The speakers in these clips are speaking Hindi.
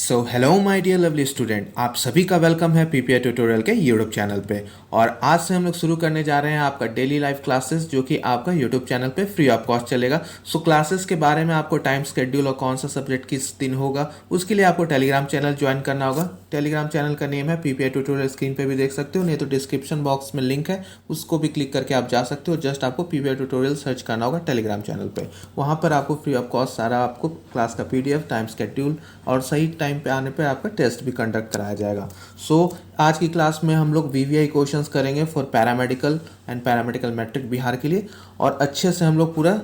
So hello my dear lovely student, आप सभी का वेलकम है पीपीआई ट्यूटोरियल के यूट्यूब चैनल पे। और आज से हम लोग शुरू करने जा रहे हैं आपका डेली लाइफ क्लासेस, जो कि आपका यूट्यूब चैनल पे फ्री ऑफ कॉस्ट चलेगा। सो क्लासेस के बारे में आपको टाइम शेड्यूल और कौन सा सब्जेक्ट किस दिन होगा, उसके लिए आपको टेलीग्राम चैनल ज्वाइन करना होगा। टेलीग्राम चैनल का नेम है पीपीआई ट्यूटोरियल, स्क्रीन पर भी देख सकते हो, नहीं तो डिस्क्रिप्शन बॉक्स में लिंक है, उसको भी क्लिक करके आप जा सकते हो। जस्ट आपको पीपीआई ट्यूटोरियल सर्च करना होगा टेलीग्राम चैनल पर। वहाँ पर आपको फ्री ऑफ कॉस्ट सारा आपको क्लास का PDF, टाइम शेड्यूल और सही टाइम पे आने पे आपका टेस्ट भी कंडक्ट कराया जाएगा। आज की क्लास में हम लोग VVI क्वेश्चंस करेंगे for paramedical and paramedical matric Bihar के लिए, और अच्छे से हम लोग पूरा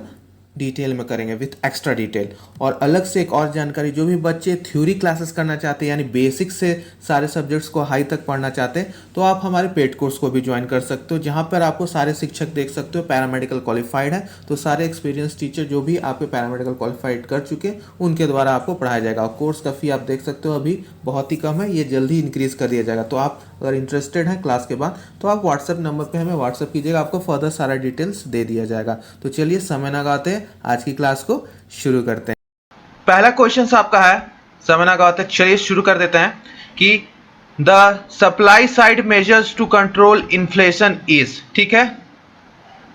डिटेल में करेंगे विथ एक्स्ट्रा डिटेल। और अलग से एक और जानकारी, जो भी बच्चे थ्योरी क्लासेस करना चाहते हैं यानी बेसिक से सारे सब्जेक्ट्स को हाई तक पढ़ना चाहते हैं, तो आप हमारे पेड कोर्स को भी ज्वाइन कर सकते हो, जहां पर आपको सारे शिक्षक देख सकते हो पैरामेडिकल क्वालिफाइड है। तो सारे एक्सपीरियंस टीचर जो भी आपके पैरामेडिकल क्वालिफाइड कर चुके उनके द्वारा आपको पढ़ाया जाएगा। और कोर्स का फी आप देख सकते हो अभी बहुत ही कम है, ये जल्दी इंक्रीज कर दिया जाएगा। तो आप अगर इंटरेस्टेड हैं क्लास के बाद, तो आप व्हाट्सएप नंबर पे हमें व्हाट्सएप कीजिएगा, आपको फर्दर सारा डिटेल्स दे दिया जाएगा। तो चलिए समय ना गाते हैं, आज की क्लास को शुरू करते हैं। पहला क्वेश्चन आपका है, समय ना गाते, चलिए शुरू कर देते हैं कि the supply side measures to control inflation is, ठीक है।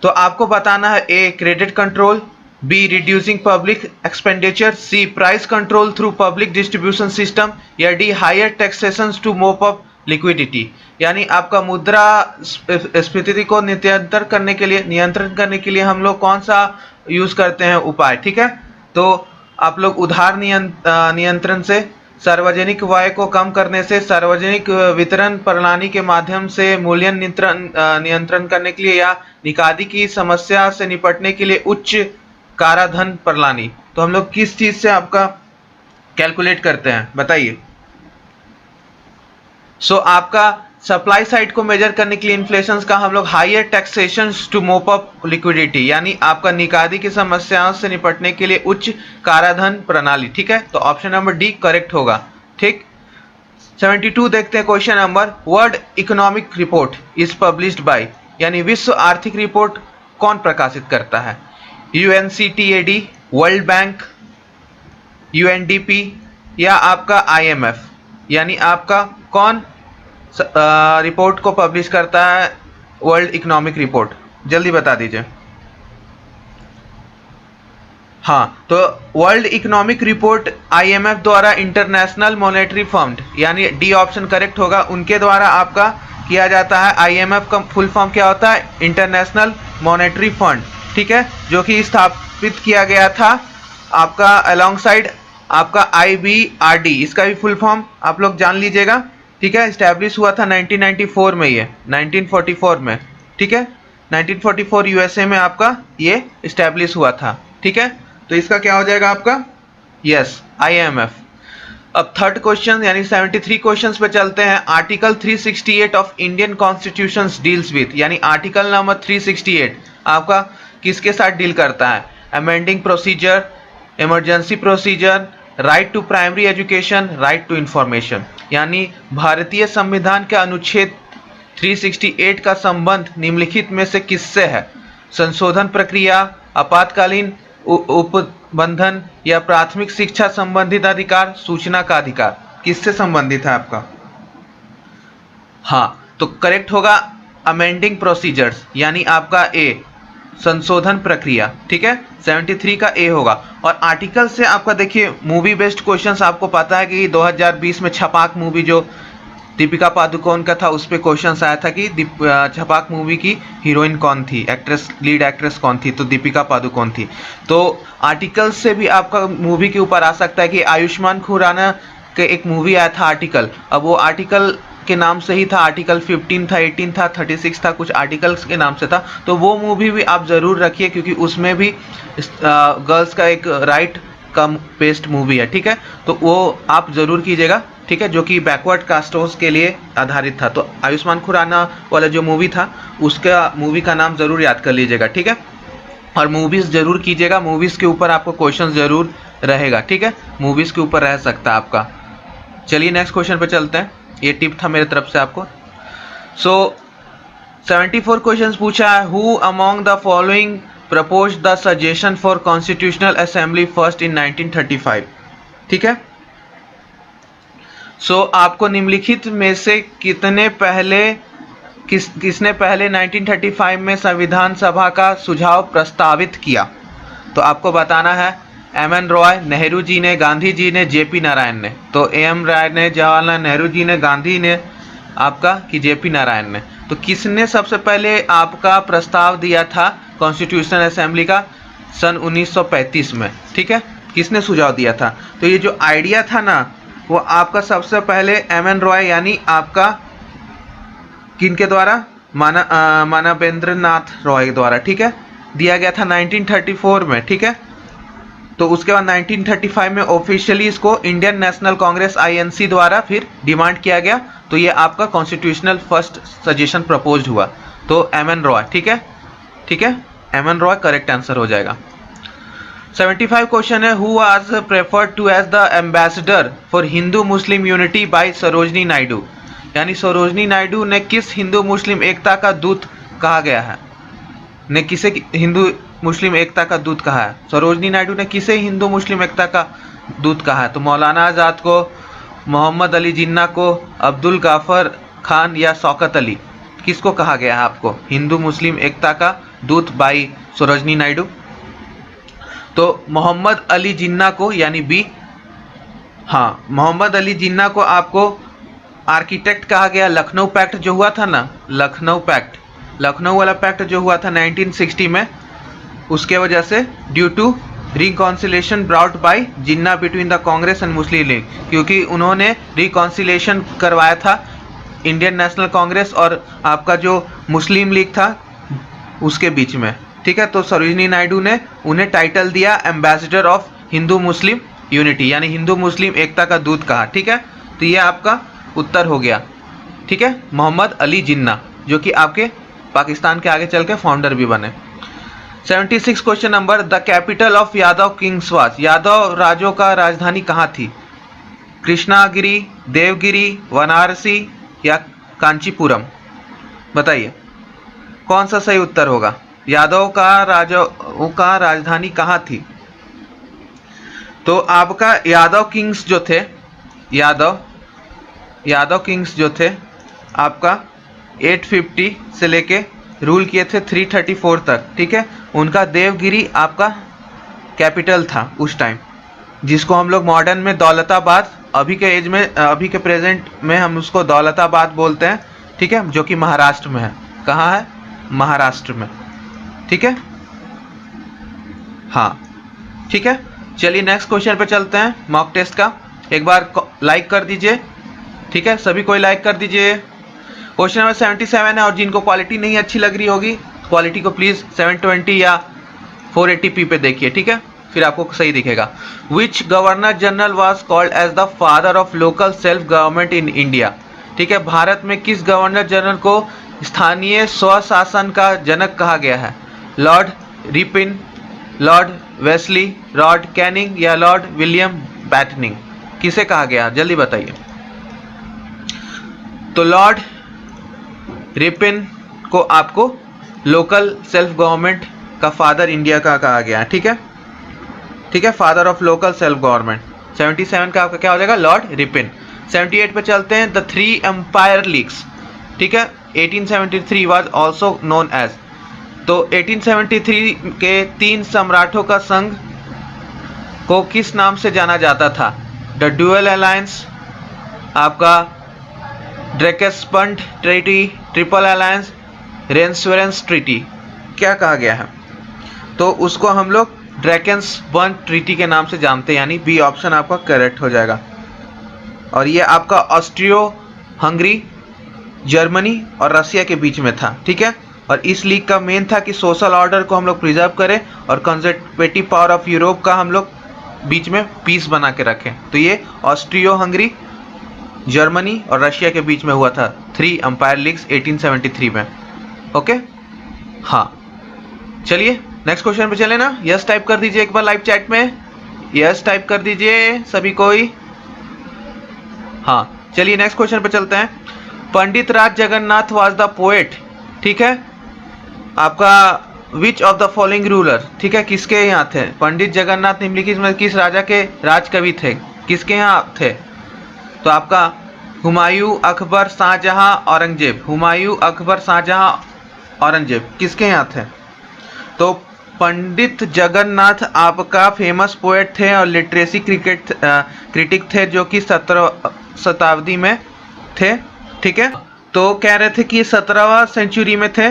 तो आपको बताना है A credit control, B reducing public expenditure, C price control through public distribution system, या D higher taxation to mop up liquidity. यानी आपका मुद्रा स्फीति को नियंत्रण करने के लिए हम लोग कौन सा यूज करते हैं उपाय, ठीक है। तो आप लोग उधार नियंत्रण से, सार्वजनिक व्यय को कम करने से, सार्वजनिक वितरण प्रणाली के माध्यम से मूल्य नियंत्रण करने के लिए, या निकासी की समस्या से निपटने के लिए उच्च काराधन प्रणाली। तो हम लोग किस चीज से आपका कैलकुलेट करते हैं बताइए। आपका सप्लाई साइड को मेजर करने के लिए इन्फ्लेशन का हम लोग higher taxation to mop up liquidity, यानी आपका निकासी की समस्याओं से निपटने के लिए उच्च काराधन प्रणाली, ठीक है। तो ऑप्शन नंबर डी करेक्ट होगा, ठीक। 72 देखते हैं question number. World economic report is published by, यानी विश्व आर्थिक रिपोर्ट कौन प्रकाशित करता है। UNCTAD, वर्ल्ड बैंक, UNDP, या आपका IMF। यानी आपका कौन रिपोर्ट को पब्लिश करता है वर्ल्ड इकोनॉमिक रिपोर्ट, जल्दी बता दीजिए। हाँ, तो वर्ल्ड इकोनॉमिक रिपोर्ट IMF द्वारा, इंटरनेशनल मॉनेटरी फंड, यानी डी ऑप्शन करेक्ट होगा, उनके द्वारा आपका किया जाता है। IMF का फुल फॉर्म क्या होता है, इंटरनेशनल मॉनेटरी फंड, ठीक है, जो कि स्थापित किया गया था आपका अलोंगसाइड आपका IBRD। इसका भी फुल फॉर्म आप लोग जान लीजिएगा, ठीक है। स्टैब्लिश हुआ था 1994 में, ये 1944 में, ठीक है। 1944 USA में आपका ये स्टैब्लिश हुआ था, ठीक है। तो इसका क्या हो जाएगा आपका, यस, IMF। अब थर्ड क्वेश्चन यानी 73 क्वेश्चंस पे चलते हैं। Article 368 of Indian constitution deals with, यानी आर्टिकल नंबर 368 आपका किसके साथ डील करता है। Amending procedure, emergency procedure, right to primary education, right to information. यानी भारतीय संविधान के अनुच्छेद 368 का संबंध निम्नलिखित में से किससे है। संशोधन प्रक्रिया, आपातकालीन उपबंधन, या प्राथमिक शिक्षा संबंधित अधिकार, सूचना का अधिकार, किससे संबंधित है आपका। हाँ, तो करेक्ट होगा अमेंडिंग प्रोसीजर्स, यानी आपका ए संशोधन प्रक्रिया, ठीक है। 73 का ए होगा। और आर्टिकल से आपका देखिए मूवी बेस्ड क्वेश्चंस, आपको पता है कि 2020 में छपाक मूवी जो दीपिका पादुकोण का था, उस पे क्वेश्चंस आया था कि छपाक मूवी की हीरोइन कौन थी, एक्ट्रेस, लीड एक्ट्रेस कौन थी, तो दीपिका पादुकोण थी। तो आर्टिकल से भी आपका मूवी के ऊपर आ सकता है कि आयुष्मान खुराना के एक मूवी आया था आर्टिकल। अब वो आर्टिकल के नाम से ही था, आर्टिकल 15 था, 18 था, 36 था, कुछ आर्टिकल्स के नाम से था। तो वो मूवी भी आप ज़रूर रखिए, क्योंकि उसमें भी गर्ल्स का एक राइट का बेस्ड मूवी है, ठीक है। तो वो आप ज़रूर कीजिएगा, ठीक है, जो कि बैकवर्ड कास्टोस के लिए आधारित था। तो आयुष्मान खुराना वाला जो मूवी था, उसका मूवी का नाम ज़रूर याद कर लीजिएगा, ठीक है। और मूवीज़ ज़रूर कीजिएगा, मूवीज़ के ऊपर आपको क्वेश्चन ज़रूर रहेगा, ठीक है, मूवीज़ के ऊपर रह सकता है आपका। चलिए नेक्स्ट क्वेश्चन पे चलते हैं, ये टिप था मेरे तरफ से आपको। 74 क्वेश्चन पूछा है। Who among the following propose the suggestion for constitutional assembly first in 1935, ठीक है। सो आपको निम्नलिखित में से किसने पहले 1935 में संविधान सभा का सुझाव प्रस्तावित किया? तो आपको बताना है एम.एन. रॉय, नेहरू जी ने, गांधी जी ने, जे.पी. नारायण ने। तो एम राय ने, जवाहरलाल नेहरू जी ने, गांधी ने, आपका कि जे.पी. नारायण ने। तो किसने सबसे पहले आपका प्रस्ताव दिया था कॉन्स्टिट्यूशनल असेंबली का? सन 1935 में। ठीक है, किसने सुझाव दिया था? तो ये जो आइडिया था ना, वो आपका सबसे पहले एम.एन. रॉय यानी आपका किनके द्वारा? मानवेंद्र नाथ रॉय द्वारा, ठीक है, दिया गया था 1934 में। ठीक है, तो उसके बाद 1935 में ऑफिशियली इसको इंडियन नेशनल कांग्रेस INC द्वारा फिर डिमांड किया गया। तो ये आपका कॉन्स्टिट्यूशनल फर्स्ट सजेशन प्रपोज्ड हुआ। तो एम.एन. रॉय, ठीक है, ठीक है, एम.एन. रॉय करेक्ट आंसर हो जाएगा। 75 क्वेश्चन है, who was preferred to as the ambassador for Hindu Muslim unity by Sarojini Naidu? यानी सरोजनी नायडू ने किस हिंदू मुस्लिम एकता का दूत कहा गया है? ने किसे हिंदू मुस्लिम एकता का दूत कहा है? सरोजनी नायडू ने किसे हिंदू मुस्लिम एकता का दूत कहा है? तो मौलाना आज़ाद को, मोहम्मद अली जिन्ना को, अब्दुल गाफर खान या शौकत अली? किसको कहा गया है आपको हिंदू मुस्लिम एकता का दूत बाई सरोजनी नायडू? तो मोहम्मद अली जिन्ना को, यानी बी। हाँ, मोहम्मद अली जिन्ना को आपको आर्किटेक्ट कहा गया। लखनऊ पैक्ट जो हुआ था ना, लखनऊ पैक्ट, लखनऊ वाला पैक्ट जो हुआ था 1960 में, उसके वजह से due to reconciliation brought by Jinnah between the Congress and Muslim League, क्योंकि उन्होंने रिकॉन्सिलेशन करवाया था इंडियन नेशनल कांग्रेस और आपका जो मुस्लिम लीग था उसके बीच में। ठीक है, तो सरोजिनी नायडू ने उन्हें टाइटल दिया ambassador of Hindu Muslim unity, यानी हिंदू मुस्लिम एकता का दूत कहा। ठीक है, तो ये आपका उत्तर हो गया। ठीक है, मोहम्मद अली जिन्ना, जो कि आपके पाकिस्तान के आगे चल के फाउंडर भी बने। 76 question number, the capital of Yadav kings was? Yadav राजों का राजधानी कहाँ थी? कृष्णागिरी, देवगिरी, वाराणसी या कांचीपुरम? बताइए कौन सा सही उत्तर होगा। यादव का राजाओं का राजधानी कहाँ थी? तो आपका यादव किंग्स जो थे, यादव किंग्स जो थे आपका 850 से लेके रूल किए थे 334 तक। ठीक है, उनका देवगिरी आपका कैपिटल था उस टाइम, जिसको हम लोग मॉडर्न में दौलताबाद, अभी के एज में, अभी के प्रेजेंट में हम उसको दौलताबाद बोलते हैं। ठीक है, जो कि महाराष्ट्र में है। कहाँ है? महाराष्ट्र में। ठीक है, हाँ, ठीक है, चलिए नेक्स्ट क्वेश्चन पे चलते हैं मॉक टेस्ट का। एक बार लाइक कर दीजिए। ठीक है, सभी कोई लाइक कर दीजिए। क्वेश्चन नंबर 77 है, और जिनको क्वालिटी नहीं अच्छी लग रही होगी, क्वालिटी को प्लीज़ 720 या 480p पे देखिए। ठीक है, फिर आपको सही दिखेगा। Which governor general was called as the father of local self government in India? ठीक है, भारत में किस गवर्नर जनरल को स्थानीय स्वशासन का जनक कहा गया है? Lord Ripon, Lord Wesley, Lord Canning या लॉर्ड विलियम बैटनिंग? किसे कहा गया, जल्दी बताइए। तो लॉर्ड रिपिन को आपको लोकल सेल्फ गवर्नमेंट का फादर इंडिया का कहा गया है। ठीक है, ठीक है, father of local self government. 77 का आपका क्या हो जाएगा? Lord Ripon. 78 पे चलते हैं, द 3 एम्पायर लीग्स। ठीक है, 1873 वाज ऑल्सो नोन एज। तो 1873 के 3 सम्राटों का संघ को किस नाम से जाना जाता था? द ड्यूअल अलायंस, आपका ड्रेकेस्पंड ट्रीटी, ट्रिपल अलायंस, रेंसवेरेंस ट्रीटी? क्या कहा गया है? तो उसको हम लोग ड्रैकेंसबर्ग ट्रीटी के नाम से जानते हैं, यानी बी ऑप्शन आपका करेक्ट हो जाएगा। और ये आपका ऑस्ट्रियो हंगरी, जर्मनी और रसिया के बीच में था। ठीक है, और इस लीग का मेन था कि सोशल ऑर्डर को हम लोग प्रिजर्व करें और कंजर्वेटिव पावर ऑफ यूरोप का हम लोग बीच में पीस बना के रखें। तो ये ऑस्ट्रियो हंगरी, जर्मनी और रशिया के बीच में हुआ था 3 एम्पायर लीग्स 1873 में। ओके, हाँ, चलिए नेक्स्ट क्वेश्चन पे चले ना। यस टाइप कर दीजिए एक बार लाइव चैट में, यस टाइप कर दीजिए सभी कोई। हाँ, चलिए नेक्स्ट क्वेश्चन पे चलते हैं। पंडित राज जगन्नाथ वाज द पोएट। ठीक है, आपका विच ऑफ द फॉलोइंग रूलर? ठीक है, किसके यहाँ थे पंडित जगन्नाथ निम्नलिखित में किस राजा के राज कवि थे? किसके यहाँ थे? तो आपका हुमायूं, अकबर, शाहजहां, औरंगजेब। हुमायूं, अकबर, शाहजहां, औरंगजेब किसके यहाँ थे? तो पंडित जगन्नाथ आपका फेमस पोएट थे और लिटरेसी क्रिटिक थे जो कि 17वीं शताब्दी में थे। ठीक है, तो कह रहे थे कि 17वां सेंचुरी में थे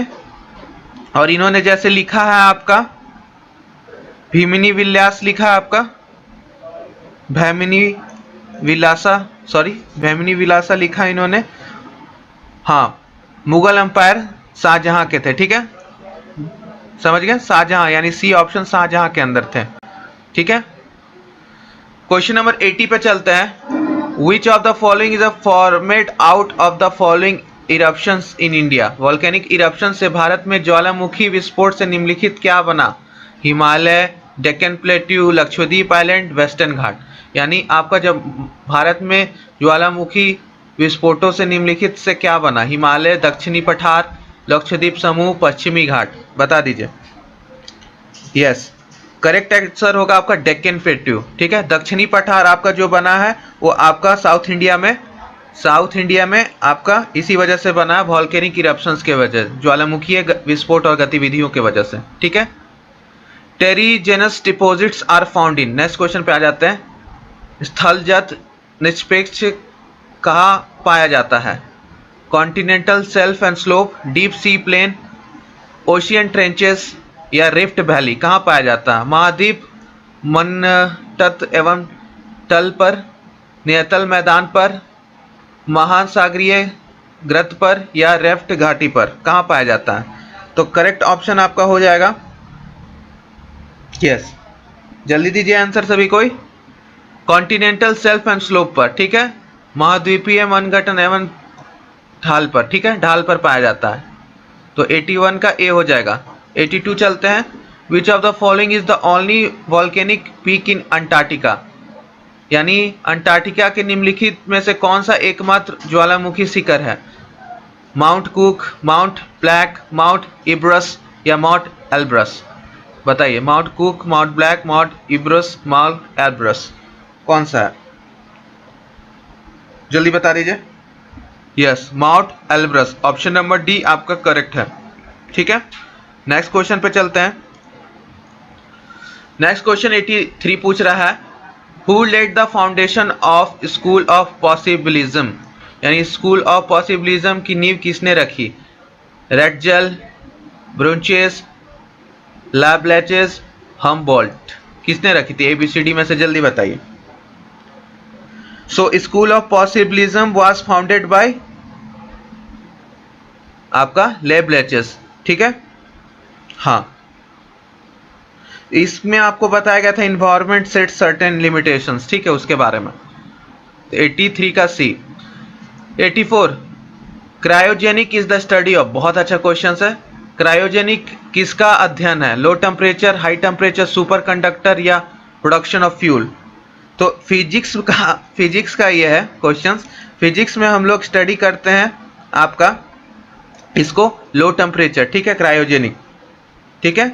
और इन्होंने जैसे लिखा है आपका भीमिनी विलास, लिखा है आपका भैमिनी विलासा लिखा है इन्होंने। हाँ, मुगल एम्पायर शाहजहां के थे। ठीक है, समझ गए, शाहजहां यानी सी ऑप्शन शाहजहां के अंदर थे। ठीक है, क्वेश्चन नंबर 80 पे चलते हैं। Which of the following is a format out of the following eruptions in India? Volcanic eruption से भारत में ज्वालामुखी विस्फोट से निम्नलिखित क्या बना? Himalaya, Deccan plateau, Lakshadweep island, western ghat. यानी आपका जब भारत में ज्वालामुखी विस्फोटों से निम्नलिखित से क्या बना? हिमालय, दक्षिणी पठार, लक्षद्वीप समूह, पश्चिमी घाट। बता दीजिए। यस, करेक्ट आंसर होगा आपका डेक्कन प्लेट्यू। ठीक है, दक्षिणी पठार आपका जो बना है वो आपका साउथ इंडिया में आपका इसी वजह से बना है, वॉल्केनिक इरप्शंस के वजह, ज्वालामुखीय विस्फोट और गतिविधियों के वजह से। ठीक है, terrigenous deposits are found in. Next question पे आ जाते हैं। स्थलजत निष्पेक्ष कहाँ पाया जाता है? Continental shelf and slope, deep sea plain, ocean trenches या रिफ्ट वैली। कहाँ पाया जाता है? महाद्वीप, मनतट एवं तल पर, नियतल मैदान पर, महासागरीय ग्रत पर या रेफ्ट घाटी पर। कहाँ पाया जाता है? तो करेक्ट ऑप्शन आपका हो जाएगा यस, जल्दी दीजिए आंसर सभी कोई। कॉन्टिनेंटल शेल्फ एंड स्लोप पर। ठीक है, महाद्वीपीय मनगठन एवं ढाल पर। ठीक है, ढाल पर पाया जाता है। तो 81 का ए हो जाएगा। 82 चलते हैं। Which of the following is the only volcanic peak in Antarctica? यानी अंटार्कटिका के निम्नलिखित में से कौन सा एकमात्र ज्वालामुखी शिखर है? Mount Cook, Mount Black, Mount Ibrus या माउंट एल्ब्रस। बताइए, Mount Cook, Mount Black, Mount Ibrus, Mount Elbrus, कौन सा है? जल्दी बता दीजिए। Yes, Mount Elbrus, option number D आपका करेक्ट है। ठीक है, नेक्स्ट क्वेश्चन पे चलते हैं। नेक्स्ट क्वेश्चन 83 पूछ रहा है, who led the foundation of school of possibilism? यानी स्कूल ऑफ पॉसिबिलिज्म की नींव किसने रखी? Ratzel, Brunhes, Lablache, Humboldt. किसने रखी थी? ABCD में से जल्दी बताइए। So school of possibilism was founded by आपका लैबलेचेस। ठीक है, हाँ, इसमें आपको बताया गया था इन्वायरमेंट सेट सर्टेन लिमिटेशंस। ठीक है, उसके बारे में। 83 का सी। 84, cryogenic is the study of. बहुत अच्छा क्वेश्चन है। क्रायोजेनिक किसका अध्ययन है? Low temperature, high temperature, super conductor या प्रोडक्शन ऑफ फ्यूल। तो फिजिक्स का ये है क्वेश्चन। फिजिक्स में हम लोग स्टडी करते हैं आपका इसको लो टेम्परेचर। ठीक है, क्रायोजेनिक। ठीक है,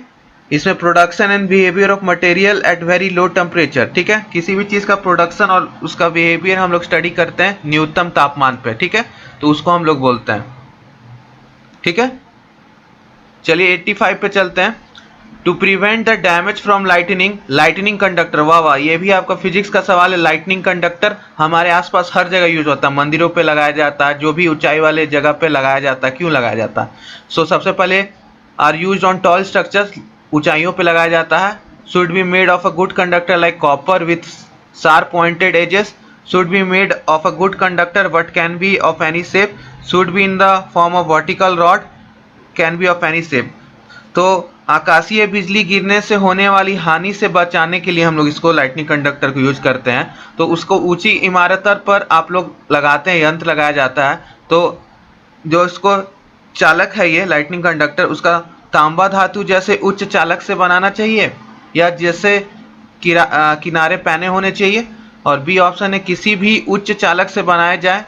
इसमें production and behaviour of material at very low temperature. ठीक है, किसी भी चीज़ का प्रोडक्शन और उसका बिहेवियर हम लोग स्टडी करते हैं न्यूनतम तापमान पे। ठीक है, तो उसको हम लोग बोलते हैं। ठीक है, चलिए 85 पे चलते हैं। To prevent the damage from lightning conductor. वाह वाह, ये भी आपका फिजिक्स का सवाल है। लाइटनिंग कंडक्टर हमारे आसपास हर जगह यूज होता है, मंदिरों पे लगाया जाता है, जो भी ऊंचाई वाले जगह पे लगाया जाता है। क्यों लगाया जाता है? सो सबसे पहले are used on tall structures, ऊंचाइयों पे लगाया जाता है। Should be made of a good conductor like copper with sharp pointed edges. Should be made of a good conductor but can be of any shape. Should be in the form of vertical rod, can be of any shape. तो आकाशीय बिजली गिरने से होने वाली हानि से बचाने के लिए हम लोग इसको लाइटनिंग कंडक्टर को यूज करते हैं। तो उसको ऊंची इमारत पर आप लोग लगाते हैं, यंत्र लगाया जाता है। तो जो इसको चालक है ये लाइटनिंग कंडक्टर, उसका तांबा धातु जैसे उच्च चालक से बनाना चाहिए या जैसे किनारे पैने होने चाहिए। और बी ऑप्शन है किसी भी उच्च चालक से बनाया जाए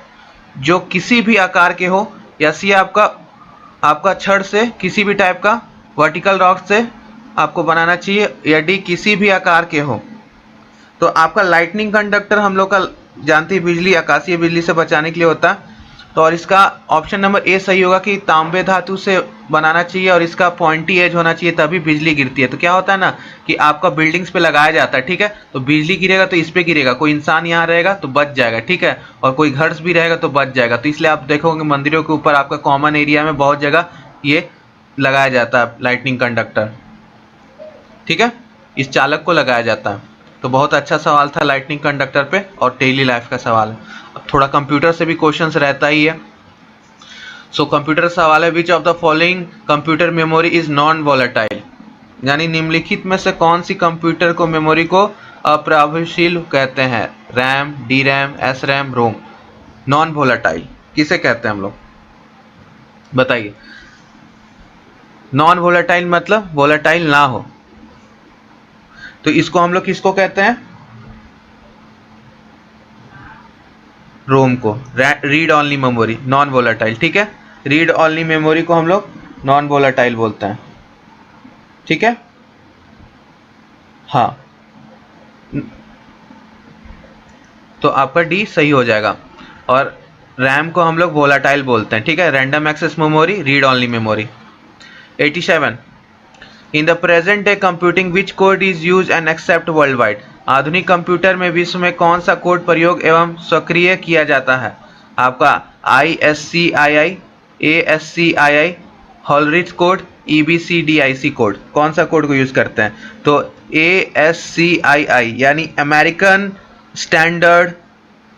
जो किसी भी आकार के हो, या सी आपका छड़ से किसी भी टाइप का वर्टिकल रॉड से आपको बनाना चाहिए, या डी किसी भी आकार के हो। तो आपका लाइटनिंग कंडक्टर हम लोग का जानती है बिजली आकाशीय बिजली से बचाने के लिए होता है। तो और इसका ऑप्शन नंबर ए सही होगा कि तांबे धातु से बनाना चाहिए और इसका पॉइंटी एज होना चाहिए, तभी बिजली गिरती है। तो क्या होता है ना कि आपका बिल्डिंग्स पे लगाया जाता है, ठीक है, तो बिजली गिरेगा तो इस पे गिरेगा, कोई इंसान यहाँ रहेगा तो बच जाएगा, ठीक है, और कोई घर भी रहेगा तो बच जाएगा। तो इसलिए आप देखोगे मंदिरों के ऊपर आपका कॉमन एरिया में बहुत जगह ये लगाया जाता है लाइटनिंग कंडक्टर, ठीक है, इस चालक को लगाया जाता है। तो बहुत अच्छा सवाल था लाइटनिंग कंडक्टर पे और डेली लाइफ का सवाल है। अब थोड़ा कंप्यूटर से भी क्वेश्चंस रहता ही है। सो कंप्यूटर सवाल है, विच of the following computer memory is non volatile, यानी निम्नलिखित में से कौन सी कंप्यूटर को मेमोरी को अप्रभावशील कहते हैं? RAM, D RAM, S RAM, ROM. Non volatile किसे कहते हैं हम लोग, बताइए। नॉन वॉलेटाइल मतलब वॉलेटाइल ना हो, तो इसको हम लोग किसको कहते हैं? रोम को। Read only memory non volatile, ठीक है, रीड ऑनली मेमोरी को हम लोग नॉन वोलेटाइल बोलते हैं, ठीक है। हाँ, तो आपका डी सही हो जाएगा। और रैम को हम लोग वोलेटाइल बोलते हैं, ठीक है, random access memory, read only memory. 87 in the present day computing which code is use and accept world wide, आधुनिक कंप्यूटर में विश्व में कौन सा कोड प्रयोग एवं सक्रिय किया जाता है? आपका ISCII, ASCII, Hollerith code, EBCDIC code, कौन सा कोड को यूज करते हैं? तो ASCII यानी अमेरिकन स्टैंडर्ड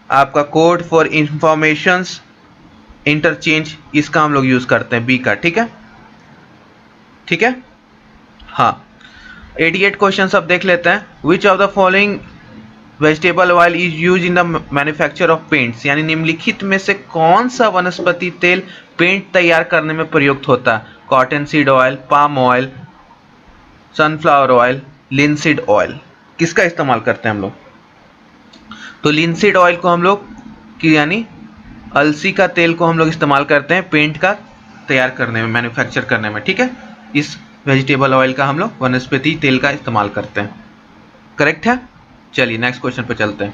आपका कोड फॉर इंफॉर्मेशंस इंटरचेंज, इसका हम लोग यूज करते हैं, बी का, ठीक है, ठीक है। हाँ, 88 क्वेश्चन अब देख लेते हैं। Which of the following vegetable oil is use in the manufacture of paints, यानी निम्नलिखित में से कौन सा वनस्पति तेल पेंट तैयार करने में प्रयुक्त होता है? Cotton seed oil, palm oil, sunflower oil, linseed oil, किसका इस्तेमाल करते हैं हम लोग? तो लिनसीड ऑयल को हम लोग यानी अलसी का तेल को हम लोग इस्तेमाल करते हैं पेंट का तैयार करने में, मैन्युफैक्चर करने में, ठीक है। इस वेजिटेबल ऑयल का हम लोग वनस्पति तेल का इस्तेमाल करते हैं, करेक्ट है। चलिए नेक्स्ट क्वेश्चन पे चलते हैं।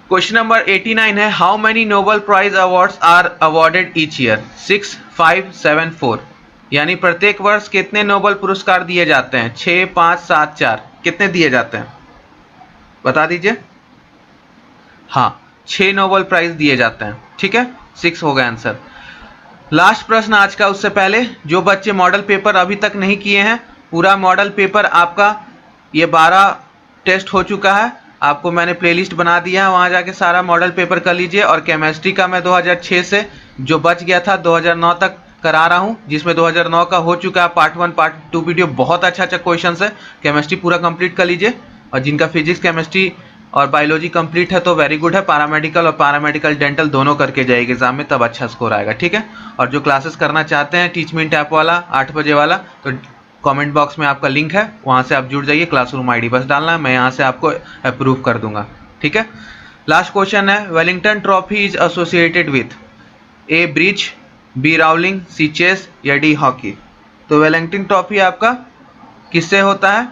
क्वेश्चन नंबर 89 है, how many Nobel prize awards are awarded each year? 6, 5, 7, 4, यानी प्रत्येक वर्ष कितने नोबेल पुरस्कार दिए जाते हैं? 6, 5, 7, 4, कितने दिए जाते हैं बता दीजिए। हाँ, 6 नोबेल प्राइज दिए जाते हैं, ठीक है, 6 हो गया आंसर। लास्ट प्रश्न आज का, उससे पहले जो बच्चे मॉडल पेपर अभी तक नहीं किए हैं, पूरा मॉडल पेपर आपका ये 12 टेस्ट हो चुका है, आपको मैंने प्लेलिस्ट बना दिया है, वहाँ जाके सारा मॉडल पेपर कर लीजिए। और केमिस्ट्री का मैं 2006 से जो बच गया था 2009 तक करा रहा हूँ, जिसमें 2009 का हो चुका है पार्ट 1 पार्ट 2 वीडियो, बहुत अच्छा क्वेश्चन है। केमिस्ट्री पूरा कंप्लीट कर लीजिए, और जिनका फिजिक्स केमिस्ट्री और बायोलॉजी कंप्लीट है तो वेरी गुड है, पैरामेडिकल और पैरामेडिकल डेंटल दोनों करके जाइए एग्जाम में, तब अच्छा स्कोर आएगा, ठीक है। और जो क्लासेस करना चाहते हैं टीचमेंट ऐप वाला 8 बजे वाला, तो कमेंट बॉक्स में आपका लिंक है, वहाँ से आप जुड़ जाइए, क्लासरूम आईडी बस डालना है, मैं यहाँ से आपको अप्रूव कर दूंगा, ठीक है। लास्ट क्वेश्चन है, Wellington trophy is associated with A bridge, B rowing, C chess, या डी हॉकी। तो वेलिंगटन ट्रॉफी आपका किससे होता है?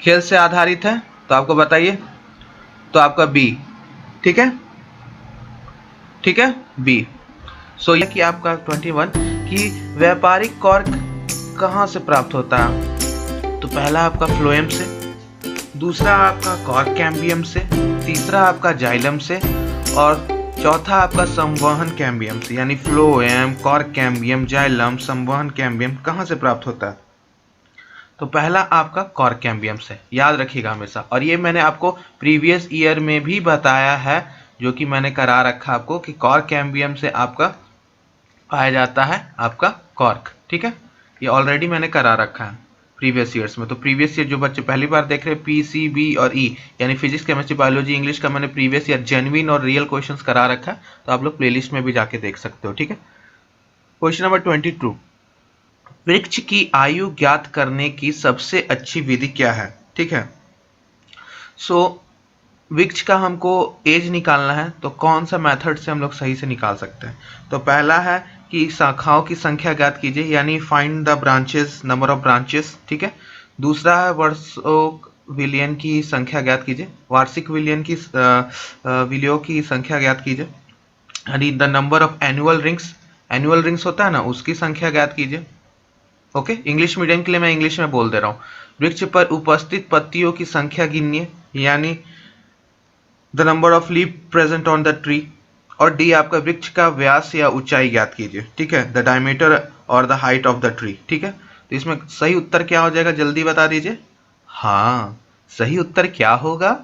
खेल से आधारित है, तो आपको बताइए। तो आपका बी, ठीक है, ठीक है, बी। सो ये कि आपका 21 कि व्यापारिक कॉर्क कहाँ से प्राप्त होता है? तो पहला आपका फ्लोएम से, दूसरा आपका कॉर्क कैम्बियम से, तीसरा आपका जाइलम से, और चौथा आपका संवहन कैम्बियम से। यानी फ्लोएम, कॉर्क कैम्बियम, जाइलम, संवहन कैम्बियम कहाँ से प्राप्त होता है? तो पहला आपका कॉर्क कैम्बियम से, याद रखिएगा हमेशा। और ये मैंने आपको प्रीवियस ईयर में भी बताया है, जो कि मैंने करा रखा आपको, कि कॉर्क कैम्बियम से आपका पाया जाता है आपका कॉर्क, ठीक है, ये ऑलरेडी मैंने करा रखा है प्रीवियस ईयर्स में। तो प्रीवियस ईयर जो बच्चे पहली बार देख रहे हैं, पी, सी, बी और ई, यानी फिजिक्स केमिस्ट्री बायोलॉजी इंग्लिश का मैंने प्रीवियस ईयर जेन्युइन और रियल क्वेश्चंस करा रखा है, तो आप लोग प्लेलिस्ट में भी जाके देख सकते हो, ठीक है। क्वेश्चन नंबर 22, वृक्ष की आयु ज्ञात करने की सबसे अच्छी विधि क्या है? ठीक है, सो वृक्ष का हमको एज निकालना है, तो कौन सा मेथड से हम लोग सही से निकाल सकते हैं? तो पहला है कि शाखाओं की संख्या ज्ञात कीजिए, यानी find the branches, number of branches, ठीक है। दूसरा है विलयन की संख्या ज्ञात कीजिए। वार्षिक विलयन की विलयों की संख्या ज्ञात कीजिए। यानी the number of annual rings होता है ना, उसकी संख्या ज्ञात कीजिए। ओके, इंग्लिश मीडियम के लिए मैं इंग्लिश में बोल दे रहा हूँ। वृक्ष पर उपस्थित पत्तियों की संख्या गिनिए, यानी the number of leaf present on the tree. और डी आपका वृक्ष का व्यास या ऊंचाई ज्ञात कीजिए। ठीक है, द डायमीटर और the height of the tree. ठीक है, तो इसमें सही उत्तर क्या हो जाएगा, जल्दी बता दीजिए। हाँ, सही उत्तर क्या होगा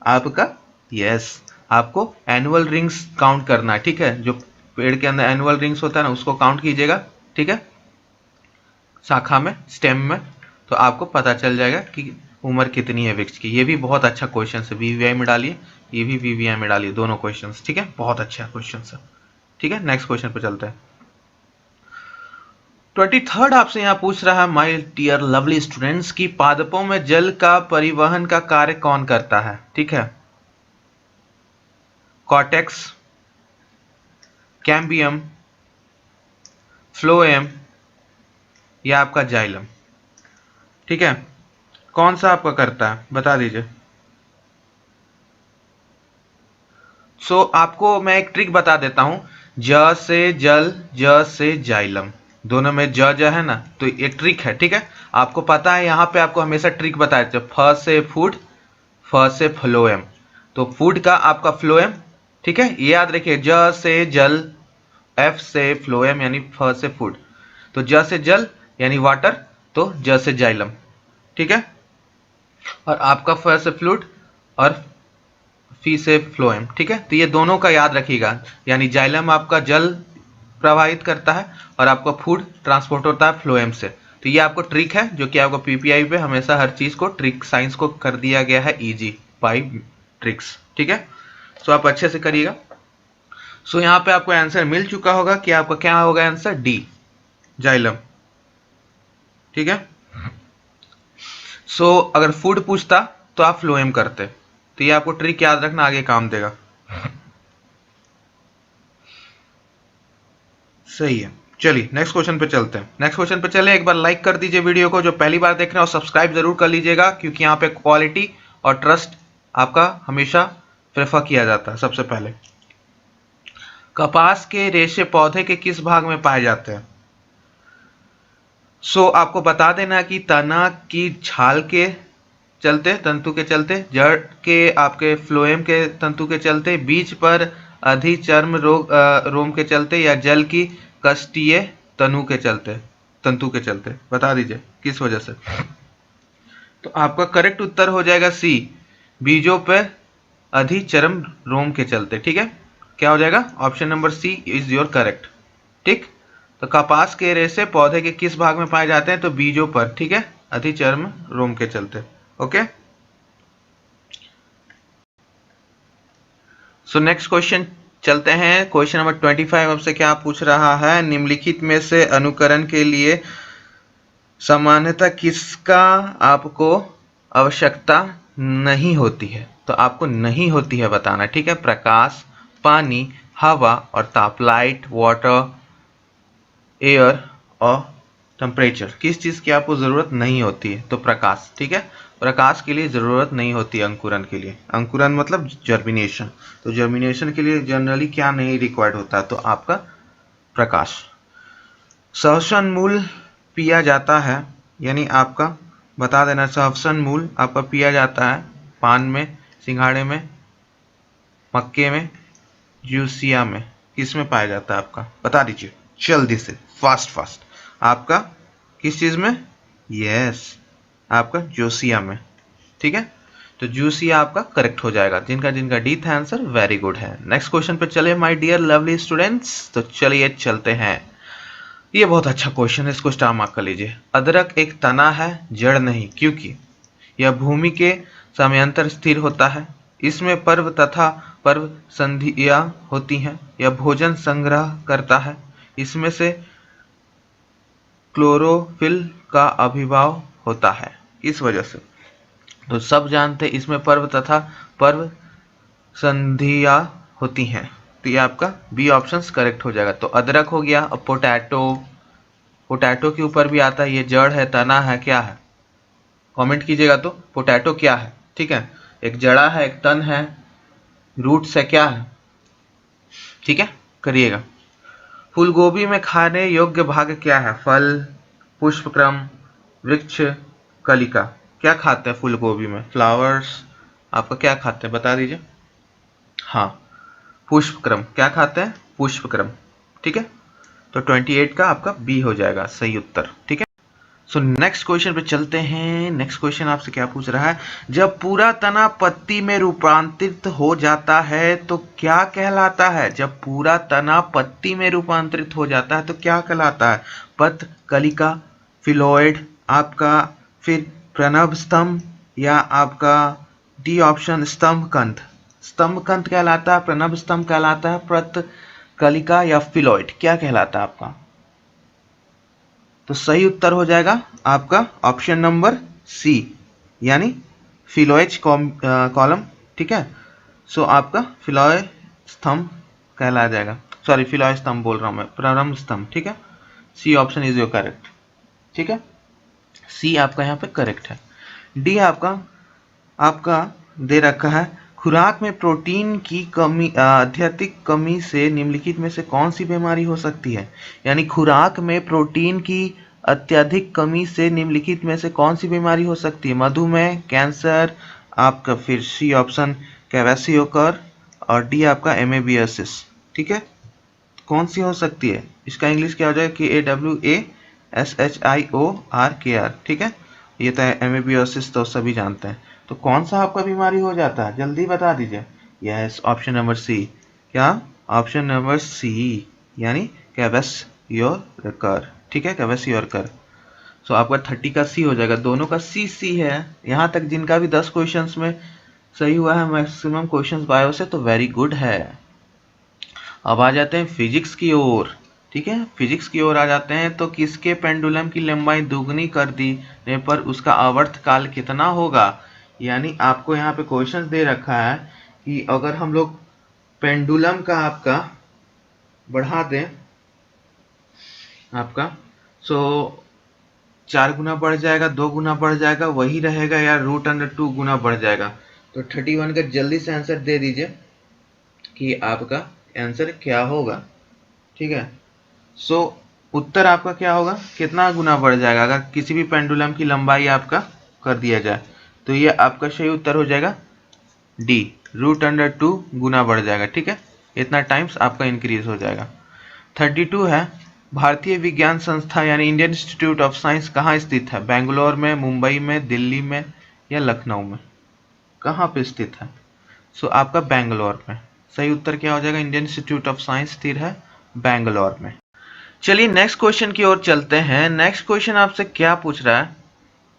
आपका? यस, आपको एनुअल रिंग्स काउंट करना है। ठीक है, जो पेड़ के अंदर एनुअल रिंग्स होता है ना, उसको काउंट कीजिएगा। ठीक है, शाखा में, स्टेम में, तो आपको पता चल जाएगा कि उम्र कितनी है वृक्ष की। ये भी बहुत अच्छा क्वेश्चन है, वीवीआई में डालिए, ये भी वीवीआई में डालिए, दोनों क्वेश्चन। ठीक है, बहुत अच्छा क्वेश्चन है। ठीक है, नेक्स्ट क्वेश्चन पे चलते हैं। 23rd आपसे यहाँ पूछ रहा है, माय डियर लवली स्टूडेंट्स, की पादपों में जल का परिवहन का कार्य कौन करता है? ठीक है, कॉर्टेक्स, कैम्बियम, फ्लोएम या आपका जाइलम। ठीक है, कौन सा आपका करता है, बता दीजिए। सो आपको मैं एक ट्रिक बता देता हूं, ज से जल, ज से जाइलम, दोनों में ज है ना, तो एक ट्रिक है। ठीक है, आपको पता है, यहाँ पे आपको हमेशा ट्रिक बताया जाता है, फ से फूड, फ से फ्लोएम, तो फूड का आपका फ्लोएम। ठीक है, ये याद रखिए, ज से जल, एफ से फ्लोएम यानी फ से फूड, तो ज से जल यानी वाटर, तो ज से जाइलम। ठीक है, और आपका फ से फ्लूइड और फी से फ्लोएम। ठीक है, तो ये दोनों का याद रखिएगा, यानी जाइलम आपका जल प्रवाहित करता है और आपका फूड ट्रांसपोर्ट होता है फ्लोएम से। तो ये आपको ट्रिक है, जो कि आपको पीपीआई पे हमेशा हर चीज को ट्रिक, साइंस को कर दिया गया है इजी, 5 ट्रिक्स। ठीक है, सो आप अच्छे से करिएगा। सो यहाँ पे आपको आंसर मिल चुका होगा कि आपका क्या होगा आंसर, डी, जाइलम। ठीक है, सो अगर फूड पूछता तो आप फ्लोएम करते, तो ये आपको ट्रिक याद रखना, आगे काम देगा। सही है, चलिए नेक्स्ट क्वेश्चन पे चलते हैं। नेक्स्ट क्वेश्चन पे चले, एक बार लाइक कर दीजिए वीडियो को, जो पहली बार देख रहे हैं, और सब्सक्राइब जरूर कर लीजिएगा, क्योंकि यहाँ पे क्वालिटी और ट्रस्ट आपका हमेशा प्रेफर किया जाता है। सबसे पहले, कपास के रेशे पौधे के किस भाग में पाए जाते हैं? सो आपको बता देना कि तना की छाल के चलते, तंतु के चलते, जड़ के आपके फ्लोएम के तंतु के चलते, बीज पर अधिचर्म रोम के चलते, या जल की कष्टीय तंतु के चलते, बता दीजिए किस वजह से। तो आपका करेक्ट उत्तर हो जाएगा सी, बीजों पर अधिचर्म रोम के चलते। ठीक है, क्या हो जाएगा, option number C is your correct. ठीक, तो कपास के रेशे पौधे के किस भाग में पाए जाते हैं? तो बीजों पर। ठीक है, अधिचर्म रोम के चलते। ओके, सो नेक्स्ट क्वेश्चन चलते हैं। क्वेश्चन नंबर 25 आपसे क्या पूछ रहा है, निम्नलिखित में से अनुकरण के लिए सामान्यतः किसका आपको आवश्यकता नहीं होती है? तो आपको नहीं होती है बताना। ठीक है, प्रकाश, पानी, हवा और ताप, लाइट, वाटर, एयर और टेम्परेचर, किस चीज़ की आपको ज़रूरत नहीं होती है? तो प्रकाश। ठीक है, प्रकाश के लिए ज़रूरत नहीं होती अंकुरन के लिए। अंकुरन मतलब जर्मिनेशन, तो जर्मिनेशन के लिए जनरली क्या नहीं रिक्वायर्ड होता? तो आपका प्रकाश। श्वसन मूल पिया जाता है, यानी आपका बता देना, श्वसन मूल आपका पिया जाता है पान में, सिंघाड़े में, मक्के में, जूसिया में, किस में पाया जाता है आपका? बता दीजिए जल्दी से, फास्ट। आपका किस चीज में? यस, आपका जूसिया में। ठीक है, तो जूसिया आपका करेक्ट हो जाएगा। जिनका जिनका डी था आंसर, वेरी गुड है। नेक्स्ट क्वेश्चन पे चले माय डियर लवली स्टूडेंट्स, तो चलिए चलते हैं। ये बहुत अच्छा क्वेश्चन है, इसको स्टार मार्क कर लीजिए। अदरक एक तना है, जड़ नहीं, क्योंकि यह भूमि के समयांतर स्थिर होता है। इसमें पर्व तथा पर्व संधियां होती हैं। यह भोजन संग्रह करता है। इसमें से क्लोरोफिल का अभिभाव होता है। इस वजह से तो सब जानते हैं, इसमें पर्व तथा पर्व संधियां होती हैं। तो ये आपका बी ऑप्शन करेक्ट हो जाएगा। तो अदरक हो गया। अब पोटैटो के ऊपर भी आता है, ये जड़ है, तना है, क्या है? कमेंट कीजिएगा तो पोटैटो क्या है, ठीक है। एक जड़ा है, एक तन है, रूट्स है, क्या है, ठीक है, करिएगा। फूलगोभी में खाने योग्य भाग क्या है? फल, पुष्पक्रम, वृक्ष, कलिका। क्या खाते हैं फूलगोभी में? फ्लावर्स, आपका क्या खाते हैं बता दीजिए। हाँ, पुष्पक्रम। क्या खाते हैं? पुष्पक्रम, ठीक है। तो 28 का आपका बी हो जाएगा सही उत्तर, ठीक है। सो नेक्स्ट क्वेश्चन पे चलते हैं। नेक्स्ट क्वेश्चन आपसे क्या पूछ रहा है? जब पूरा तना पत्ती में रूपांतरित हो जाता है तो क्या कहलाता है? जब पूरा तना पत्ती में रूपांतरित हो जाता है तो क्या कहलाता है? पत्र, कलिका, फिलोइड, आपका फिर प्रणव स्तंभ, या आपका डी ऑप्शन स्तंभकंद। स्तंभकंद कहलाता है, प्रणव स्तंभ कहलाता है, पत्र, कलिका या फिलोइड क्या कहलाता है आपका? तो सही उत्तर हो जाएगा आपका ऑप्शन नंबर सी, यानी फिलोएज कॉलम, ठीक है। सो आपका फिलोए स्तंभ कहला जाएगा, सॉरी फिलोए स्तंभ बोल रहा हूं मैं, प्रारंभ स्तंभ, ठीक है। C option is your correct, ठीक है। सी आपका यहाँ पे करेक्ट है। डी आपका आपका दे रखा है, खुराक में प्रोटीन की कमी अत्यधिक कमी से निम्नलिखित में से कौन सी बीमारी हो सकती है? यानी खुराक में प्रोटीन की अत्यधिक कमी से निम्नलिखित में से कौन सी बीमारी हो सकती है? मधुमेह, कैंसर, आपका फिर सी ऑप्शन क्वेसियोकर, और डी आपका एमेबियोसिस, ठीक है। कौन सी हो सकती है? इसका इंग्लिश क्या हो जाएगा? KAWASHIORKR, ठीक है। ये तो एमेबियोसिस तो सभी जानते हैं। तो कौन सा आपका बीमारी हो जाता है? जल्दी बता दीजिए। Yes, option number C. क्या? ऑप्शन नंबर सी, यानी क्वेसियोकर, ठीक है, क्वेसियोकर। सो आपका 30 का सी हो जाएगा, दोनों का सी सी है। यहाँ तक जिनका भी 10 क्वेश्चंस में सही हुआ है, मैक्सिमम क्वेश्चंस बायो से, तो वेरी गुड है। अब आ जाते हैं फिजिक्स की ओर, ठीक है। फिजिक्स की ओर आ जाते हैं तो किसके पेंडुलम की लंबाई दुगनी कर देने पर उसका आवर्त काल कितना होगा? यानी आपको यहाँ पे क्वेश्चन दे रखा है कि अगर हम लोग पेंडुलम का आपका बढ़ा दें आपका, सो 4 गुना बढ़ जाएगा, 2 गुना बढ़ जाएगा, वही रहेगा, या √2 गुना बढ़ जाएगा। तो 31 का जल्दी से आंसर दे दीजिए कि आपका आंसर क्या होगा, ठीक है। सो उत्तर आपका क्या होगा? कितना गुना बढ़ जाएगा अगर किसी भी पेंडुलम की लंबाई आपका कर दिया जाए? तो ये आपका सही उत्तर हो जाएगा डी, √2 गुना बढ़ जाएगा, ठीक है। इतना टाइम्स आपका इंक्रीज हो जाएगा। 32 है, भारतीय विज्ञान संस्था यानी इंडियन इंस्टीट्यूट ऑफ साइंस कहाँ स्थित है? बेंगलोर में, मुंबई में, दिल्ली में या लखनऊ में? कहाँ पे स्थित है? सो आपका बेंगलोर में। सही उत्तर क्या हो जाएगा? इंडियन इंस्टीट्यूट ऑफ साइंस स्थित है बेंगलोर में। चलिए नेक्स्ट क्वेश्चन की ओर चलते हैं। नेक्स्ट क्वेश्चन आपसे क्या पूछ रहा है?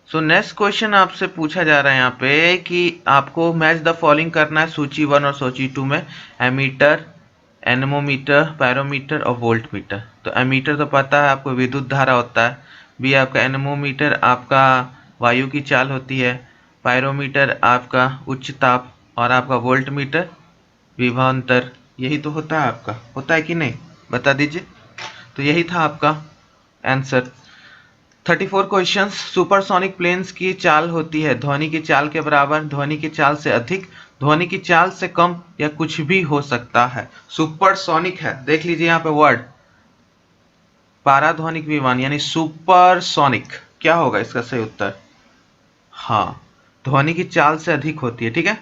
सो नेक्स्ट क्वेश्चन आपसे पूछा जा रहा है यहाँ पे कि आपको मैच द फॉलोइंग करना है सूची 1 और सूची 2 में, एमीटर, एनेमोमीटर, पायरोमीटर और वोल्ट मीटर। तो एमीटर तो पता है आपको, विद्युत धारा होता है। बी आपका एनेमोमीटर आपका वायु की चाल होती है। पायरोमीटर आपका उच्च ताप, और आपका वोल्ट मीटर विभवांतर। यही तो होता है आपका, होता है कि नहीं बता दीजिए। तो यही था आपका आंसर। 34 क्वेश्चन। सुपरसोनिक प्लेन्स की चाल होती है ध्वनि की चाल के बराबर, ध्वनि की चाल से अधिक, ध्वनि की चाल से कम, या कुछ भी हो सकता है। सुपरसोनिक है, देख लीजिए यहाँ पे वर्ड, पाराध्वनिक विमान यानी सुपरसोनिक। क्या होगा इसका सही उत्तर? हाँ, ध्वनि की चाल से अधिक होती है, ठीक है।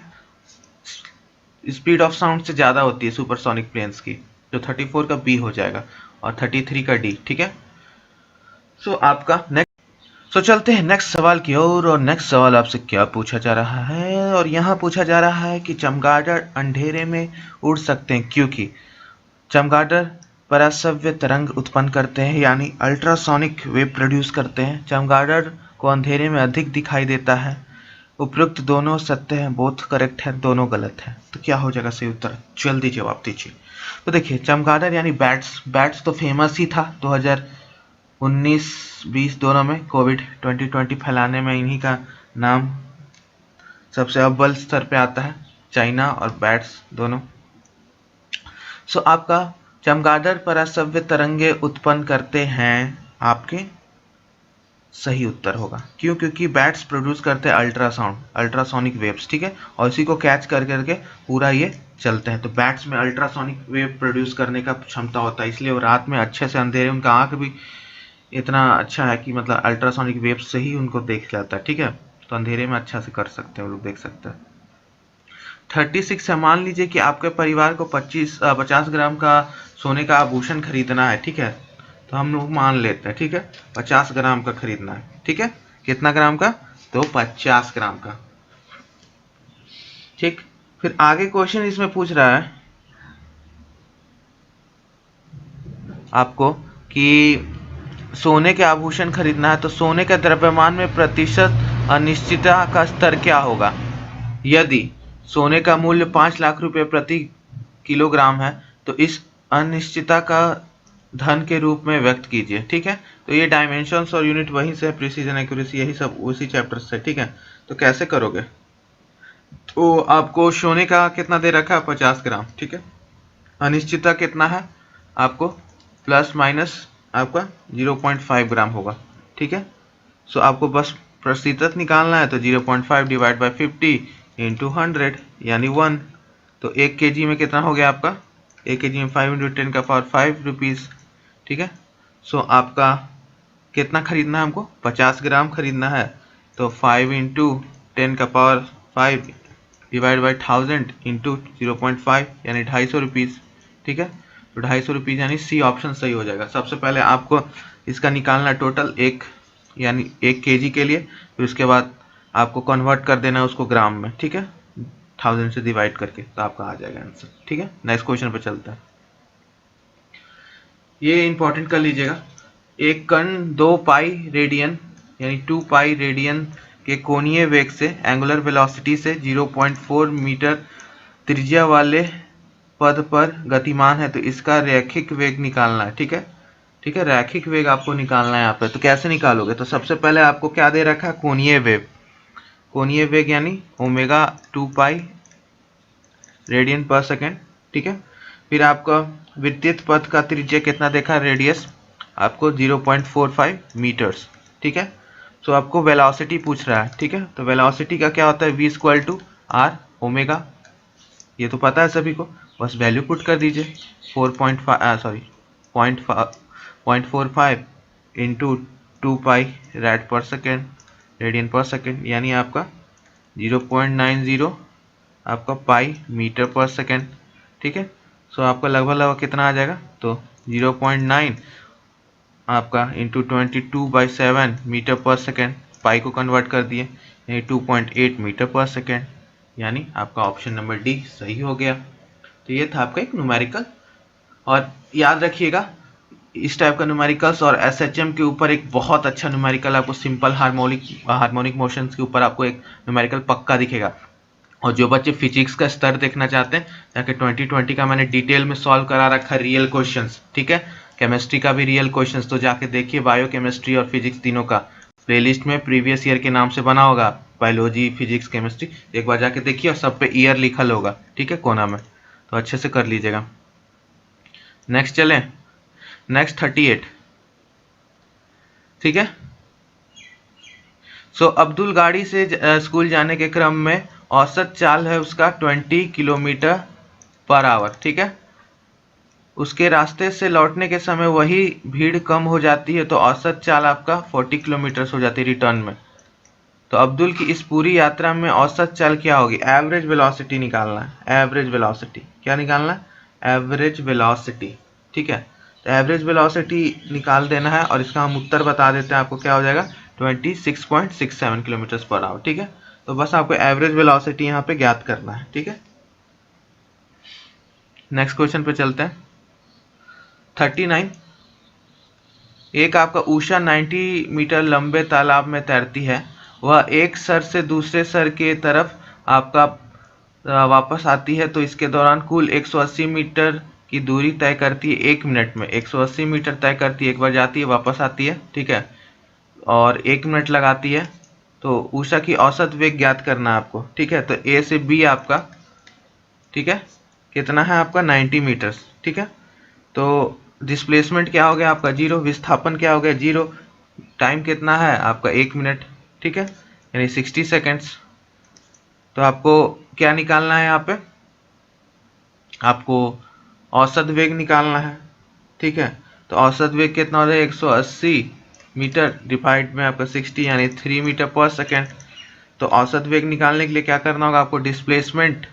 स्पीड ऑफ साउंड से ज्यादा होती है सुपरसोनिक प्लेन्स की। जो 34 का बी हो जाएगा और 33 का डी, ठीक है। सो आपका नेक्स्ट, सो चलते हैं नेक्स्ट सवाल की ओर। और नेक्स्ट सवाल आपसे क्या पूछा जा रहा है? और यहाँ पूछा जा रहा है कि चमगादड़ अंधेरे में उड़ सकते हैं क्योंकि चमगादड़ पराश्रव्य तरंग उत्पन्न करते हैं, यानी अल्ट्रासोनिक वेव प्रोड्यूस करते हैं। चमगादड़ को अंधेरे में अधिक दिखाई देता है। उपरोक्त दोनों सत्य हैं, बोथ करेक्ट है, दोनों गलत है। तो क्या हो जाएगा सही उत्तर? जल्दी जवाब दीजिए। तो देखिए, चमगादड़ यानी बैट्स तो फेमस ही था 2019-20 दोनों में। कोविड 2020 फैलाने में इन्हीं का नाम सबसे अव्वल स्तर पे आता है, चाइना और बैट्स दोनों। सो आपका चमगादड़ पराश्रव्य तरंगे उत्पन्न करते हैं आपके सही उत्तर होगा। क्यों? क्योंकि बैट्स प्रोड्यूस करते हैं अल्ट्रासाउंड, अल्ट्रासोनिक वेव्स, ठीक है, और इसी को कैच कर करके पूरा ये चलते हैं। तो बैट्स में अल्ट्रासोनिक वेव प्रोड्यूस करने का क्षमता होता है, इसलिए वो रात में अच्छे से अंधेरे, उनका आँख भी इतना अच्छा है कि मतलब अल्ट्रासोनिक वेव से ही उनको देख जाता है, ठीक है, तो अंधेरे में अच्छा से कर सकते हैं, वो लोग देख सकते हैं। 36 है, मान लीजिए कि आपके परिवार को 50 ग्राम का सोने का आभूषण खरीदना है, ठीक है, तो हम लोग मान लेते हैं, ठीक है, 50 ग्राम का खरीदना है, ठीक है, कितना ग्राम का? तो 50 ग्राम का, ठीक। फिर आगे क्वेश्चन इसमें पूछ रहा है आपको कि सोने के आभूषण खरीदना है, तो सोने के द्रव्यमान में प्रतिशत अनिश्चितता का स्तर क्या होगा? यदि सोने का मूल्य 5 लाख रुपए प्रति किलोग्राम है तो इस अनिश्चितता का धन के रूप में व्यक्त कीजिए, ठीक है। तो ये डायमेंशंस और यूनिट वहीं से, प्रिसीजन, एक्यूरेसी, यही सब उसी चैप्टर से, ठीक है। तो कैसे करोगे? तो आपको सोने का कितना दे रखा है? 50 ग्राम, ठीक है। अनिश्चितता कितना है आपको? प्लस माइनस आपका 0.5 ग्राम होगा, ठीक है। सो आपको बस प्रतिशत निकालना है, तो 0.5 डिवाइड बाई 50 इंटू 100 यानी 1। तो 1 kg में कितना हो गया आपका? 1 kg में 5 इंटू 10 का पावर 5 रुपीज़, ठीक है। सो आपका कितना खरीदना है हमको? 50 ग्राम खरीदना है, तो 5 इंटू 10 का पावर 5 डिवाइड बाई 1000 इंटू 0.5 यानी 250 रुपीज़, ठीक है। तो 250 रुपीज़ यानी सी ऑप्शन सही हो जाएगा। सबसे पहले आपको इसका निकालना टोटल यानी 1 kg के लिए, फिर उसके बाद आपको कन्वर्ट कर देना है उसको ग्राम में, ठीक है, 1000 से डिवाइड करके, तो आपका आ जाएगा आंसर, ठीक है। नेक्स्ट क्वेश्चन पे चलता है, ये इंपॉर्टेंट कर लीजिएगा। एक कण 2 पाई रेडियन यानी 2 पाई रेडियन के कोणीय वेग से, एंगुलर वेलोसिटी से 0.4 मीटर त्रिज्या वाले पद पर गतिमान है, तो इसका रैखिक वेग निकालना है, ठीक है, ठीक है, रैखिक वेग आपको निकालना है यहाँ पे। तो कैसे निकालोगे? तो सबसे पहले आपको क्या दे रखा है? कोणीय वेग, कोणीय वेग यानी ओमेगा 2 पाई रेडियन पर सेकेंड, ठीक है। फिर आपका विद्युत पथ का त्रिज्या कितना देखा? रेडियस आपको 0.45 मीटर्स, ठीक है। तो आपको वेलोसिटी पूछ रहा है, ठीक है। तो वेलोसिटी का क्या होता है? v equal to R omega, ये तो पता है सभी को, बस वैल्यू पुट कर दीजिए। 0.45 इंटू 2 पाई रेड पर सेकेंड, रेडियन पर सेकेंड, यानी आपका 0.90 आपका पाई मीटर पर सेकेंड, ठीक है। सो आपका लगभग कितना आ जाएगा? तो 0.9 आपका इंटू 22/7 मीटर पर सेकेंड, पाई को कन्वर्ट कर दिए, यानी 2.8 मीटर पर सेकेंड, यानी आपका ऑप्शन नंबर डी सही हो गया। तो ये था आपका एक न्यूमेरिकल, और याद रखिएगा इस टाइप का न्यूमेरिकल्स और एसएचएम के ऊपर एक बहुत अच्छा न्यूमेरिकल आपको सिंपल हार्मोनिक मोशंस के ऊपर आपको एक न्यूमेरिकल पक्का दिखेगा। और जो बच्चे फिजिक्स का स्तर देखना चाहते हैं, ताकि 2020 का मैंने डिटेल में सॉल्व करा रखा है रियल क्वेश्चंस, ठीक है, केमिस्ट्री का भी रियल क्वेश्चंस, तो जाके देखिए, बायो केमिस्ट्री और फिजिक्स तीनों का प्लेलिस्ट में प्रीवियस ईयर के नाम से बना होगा, बायोलॉजी, फिजिक्स, केमिस्ट्री, एक बार जाके देखिए, और सब पे ईयर लिखल होगा, ठीक है, कोना में, तो अच्छे से कर लीजिएगा। नेक्स्ट चलें, नेक्स्ट 38, ठीक है। सो अब्दुल गाड़ी से स्कूल जाने के क्रम में औसत चाल है उसका 20 किलोमीटर पर आवर, ठीक है। उसके रास्ते से लौटने के समय वही भीड़ कम हो जाती है, तो औसत चाल आपका 40 किलोमीटर हो जाती है रिटर्न में। तो अब्दुल की इस पूरी यात्रा में औसत चाल क्या होगी? एवरेज वेलोसिटी निकालना है। एवरेज वेलोसिटी क्या निकालना है? एवरेज वेलोसिटी, ठीक है। तो एवरेज वेलोसिटी निकाल देना है, और इसका हम उत्तर बता देते हैं आपको, क्या हो जाएगा? 26.67 किलोमीटर पर आवर, ठीक है। तो बस आपको एवरेज वेलोसिटी यहाँ पे ज्ञात करना है, ठीक है। नेक्स्ट क्वेश्चन पे चलते हैं, 39। एक आपका उषा 90 मीटर लंबे तालाब में तैरती है, वह एक सर से दूसरे सर के तरफ आपका वापस आती है, तो इसके दौरान कुल 180 मीटर की दूरी तय करती है 1 मिनट में। 180 मीटर तय करती है, एक बार जाती है वापस आती है, ठीक है, और 1 मिनट लगाती है। तो उषा की औसत वेग ज्ञात करना है आपको, ठीक है। तो ए से बी आपका, ठीक है, कितना है आपका? 90 मीटर्स, ठीक है। तो डिस्प्लेसमेंट क्या हो गया आपका? 0। विस्थापन क्या हो गया? 0। टाइम कितना है आपका 1 मिनट, ठीक है, यानी 60 सेकेंड्स। तो आपको क्या निकालना है यहाँ पे, आपको औसत वेग निकालना है, ठीक है। तो औसत वेग कितना हो जाएगा 180 मीटर डिवाइड में आपका 60 यानी 3 मीटर पर सेकेंड। तो औसत वेग निकालने के लिए क्या करना होगा आपको, डिस्प्लेसमेंट,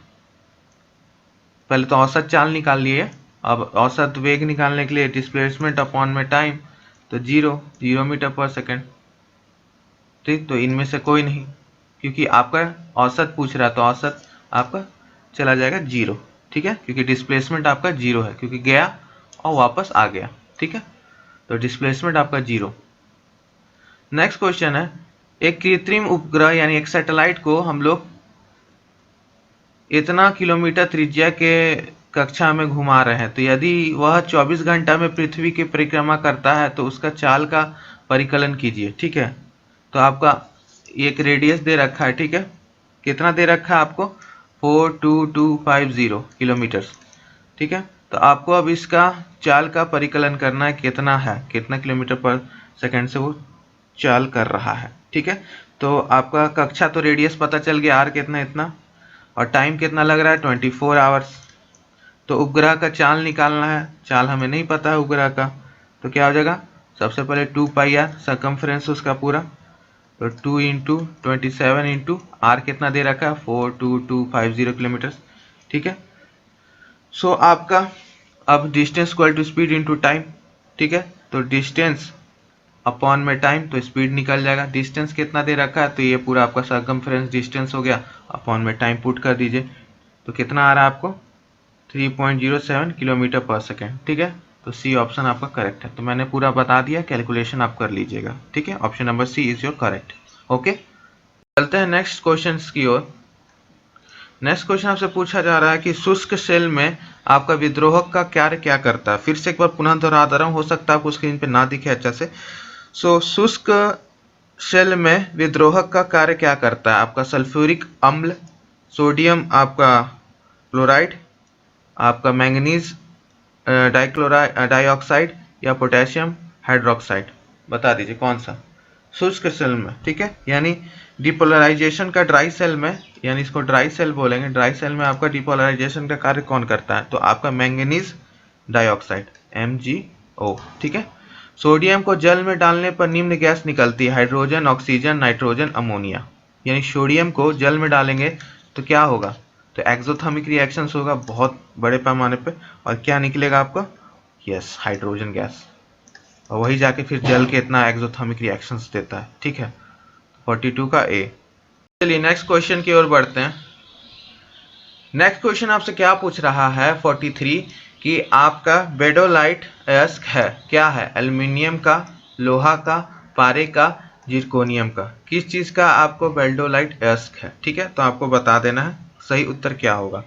पहले तो औसत चाल निकाल लिए, अब औसत वेग निकालने के लिए डिस्प्लेसमेंट अपॉन में टाइम, तो 0 मीटर पर सेकेंड, ठीक। तो इनमें से कोई नहीं, क्योंकि आपका औसत पूछ रहा है, तो औसत आपका चला जाएगा 0, ठीक है, क्योंकि डिस्प्लेसमेंट आपका 0 है, क्योंकि गया और वापस आ गया, ठीक है। तो डिस्प्लेसमेंट आपका 0। नेक्स्ट क्वेश्चन है, एक कृत्रिम उपग्रह यानी एक सैटेलाइट को हम लोग इतना किलोमीटर त्रिज्या के कक्षा में घुमा रहे हैं, तो यदि वह 24 घंटा में पृथ्वी की परिक्रमा करता है तो उसका चाल का परिकलन कीजिए, ठीक है। तो आपका एक रेडियस दे रखा है, ठीक है, कितना दे रखा है आपको, 42250 किलोमीटर, ठीक है। तो आपको अब इसका चाल का परिकलन करना है, कितना है, कितना किलोमीटर पर सेकंड से वो चाल कर रहा है, ठीक है। तो आपका कक्षा तो रेडियस पता चल गया, आर कितना इतना, और टाइम कितना लग रहा है 24 आवर्स। तो उपग्रह का चाल निकालना है, चाल हमें नहीं पता है उपग्रह का, तो क्या हो जाएगा, सबसे पहले 2πr सर्कमफ्रेंस उसका पूरा, तो 2 इंटू 27 इंटू आर कितना दे रखा है 42250 किलोमीटर, ठीक है। सो आपका अब distance equal to speed into time, ठीक है। तो डिस्टेंस अपॉन में टाइम, तो स्पीड निकल जाएगा, डिस्टेंस कितना दे रखा है, तो ये पूरा आपका सर्कमफ्रेंस डिस्टेंस हो गया, अपॉन में टाइम पुट कर दीजिए, तो कितना आ रहा है आपको 3.07 किलोमीटर पर सेकेंड, ठीक है। तो सी ऑप्शन आपका करेक्ट है। तो मैंने पूरा बता दिया, कैलकुलेशन आप कर लीजिएगा, ठीक है। Option number C is your correct. Okay, चलते हैं नेक्स्ट क्वेश्चन की ओर। नेक्स्ट क्वेश्चन आपसे पूछा जा रहा है कि शुष्क सेल में आपका विद्रोहक का कार्य क्या करता है। फिर से एक बार पुनः दोहरा दे रहा हूँ, हो सकता है आपको स्क्रीन पे ना दिखे अच्छा से। सो शुष्क सेल में विद्रोहक का कार्य क्या करता है, आपका सल्फ्यूरिक अम्ल, सोडियम आपका क्लोराइड, आपका मैंगनीज डाइऑक्साइड, या पोटेशियम हाइड्रोक्साइड, बता दीजिए कौन सा शुष्क सेल में, ठीक है। यानी डिपोलराइजेशन का ड्राई सेल में, यानी इसको ड्राई सेल बोलेंगे, ड्राई सेल में आपका डिपोलराइजेशन का कार्य कौन करता है, तो आपका मैंगनीज डाइऑक्साइड MgO, ठीक है। सोडियम को जल में डालने पर निम्न गैस निकलती है, हाइड्रोजन, ऑक्सीजन, नाइट्रोजन, अमोनिया। यानी सोडियम को जल में डालेंगे तो क्या होगा, तो एक्सोथर्मिक रिएक्शंस होगा बहुत बड़े पैमाने पे, और क्या निकलेगा आपका, यस, हाइड्रोजन गैस, और वही जाके फिर जल के इतना एक्सोथर्मिक रिएक्शंस देता है, ठीक है। 42 का ए। चलिए नेक्स्ट क्वेश्चन की ओर बढ़ते हैं। नेक्स्ट क्वेश्चन आपसे क्या पूछ रहा है 43 कि आपका बेडोलाइट अयस्क है, क्या है, एल्युमिनियम का, लोहा का, पारे का, जिरकोनियम का, किस चीज का आपको बेडोलाइट अयस्क है, ठीक है। तो आपको बता देना है सही उत्तर क्या होगा।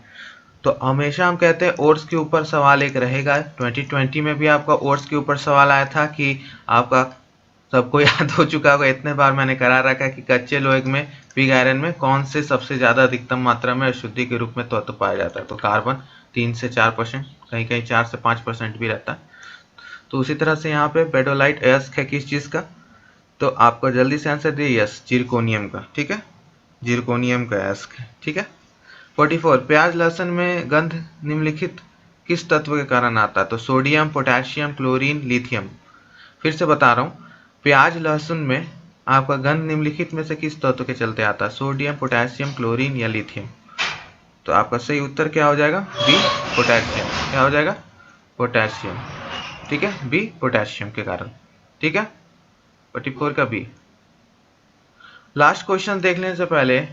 तो हमेशा हम कहते हैं ओर्स के ऊपर सवाल एक रहेगा, 2020 में भी आपका ओर्स के ऊपर सवाल आया था कि आपका सबको याद हो चुका होगा, इतने बार मैंने करा रखा है कि कच्चे लोहे में, पिग आयरन में कौन से सबसे ज़्यादा अधिकतम मात्रा में अशुद्धि के रूप में तत्व पाया जाता है, तो कार्बन 3 से 4%, कहीं कहीं 4 से 5% भी रहता है। तो उसी तरह से यहाँ पे बेडोलाइट अयस्क है किस चीज़ का, तो आपको जल्दी से आंसर दिए, यस, जिरकोनियम का, ठीक है, जिरकोनियम का अयस्क है, ठीक है। 44 प्याज लहसुन में गंध निम्नलिखित किस तत्व के कारण आता है, तो सोडियम, पोटेशियम, क्लोरीन, लिथियम। फिर से बता रहा हूँ, प्याज लहसुन में आपका गंध निम्नलिखित में से किस तत्व के चलते आता है, सोडियम, पोटेशियम, क्लोरीन या लिथियम। तो आपका सही उत्तर क्या हो जाएगा, बी, पोटेशियम। क्या हो जाएगा, पोटेशियम, ठीक है, बी, पोटेशियम के कारण, ठीक है। 44 का बी। लास्ट क्वेश्चन देखने से पहले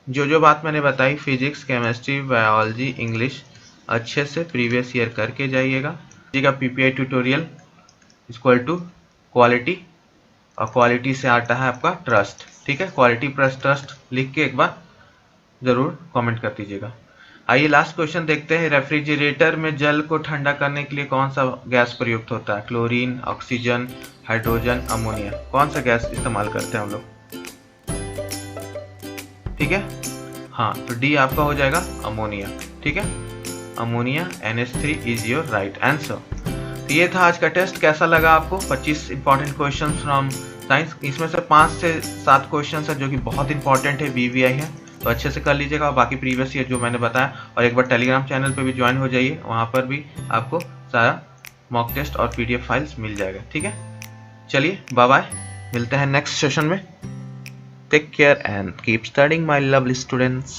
जो बात मैंने बताई, फिजिक्स, केमिस्ट्री, बायोलॉजी, इंग्लिश अच्छे से प्रीवियस ईयर करके जाइएगा। PPI tutorial equal to quality, और क्वालिटी से आता है आपका ट्रस्ट, ठीक है। क्वालिटी प्लस ट्रस्ट लिख के एक बार जरूर कमेंट कर दीजिएगा। आइए लास्ट क्वेश्चन देखते हैं। रेफ्रिजरेटर में जल को ठंडा करने के लिए कौन सा गैस प्रयुक्त होता है, क्लोरीन, ऑक्सीजन, हाइड्रोजन, अमोनिया, कौन सा गैस इस्तेमाल करते हैं हम लोग, ठीक है। हाँ, तो डी आपका हो जाएगा अमोनिया, ठीक है, ammonia NH3 is your right answer. तो ये था आज का टेस्ट। कैसा लगा आपको? 25 इंपॉर्टेंट क्वेश्चन फ्रॉम साइंस, इसमें से 5 से 7 क्वेश्चन है जो कि बहुत इंपॉर्टेंट है, BVI है, तो अच्छे से कर लीजिएगा। और बाकी प्रीवियस ईयर जो मैंने बताया, और एक बार टेलीग्राम चैनल पे भी ज्वाइन हो जाइए, वहाँ पर भी आपको सारा मॉक टेस्ट और PDF फाइल्स मिल जाएगा। ठीक है, चलिए बाय बाय, मिलते हैं नेक्स्ट सेशन में। Take care and keep studying my lovely students.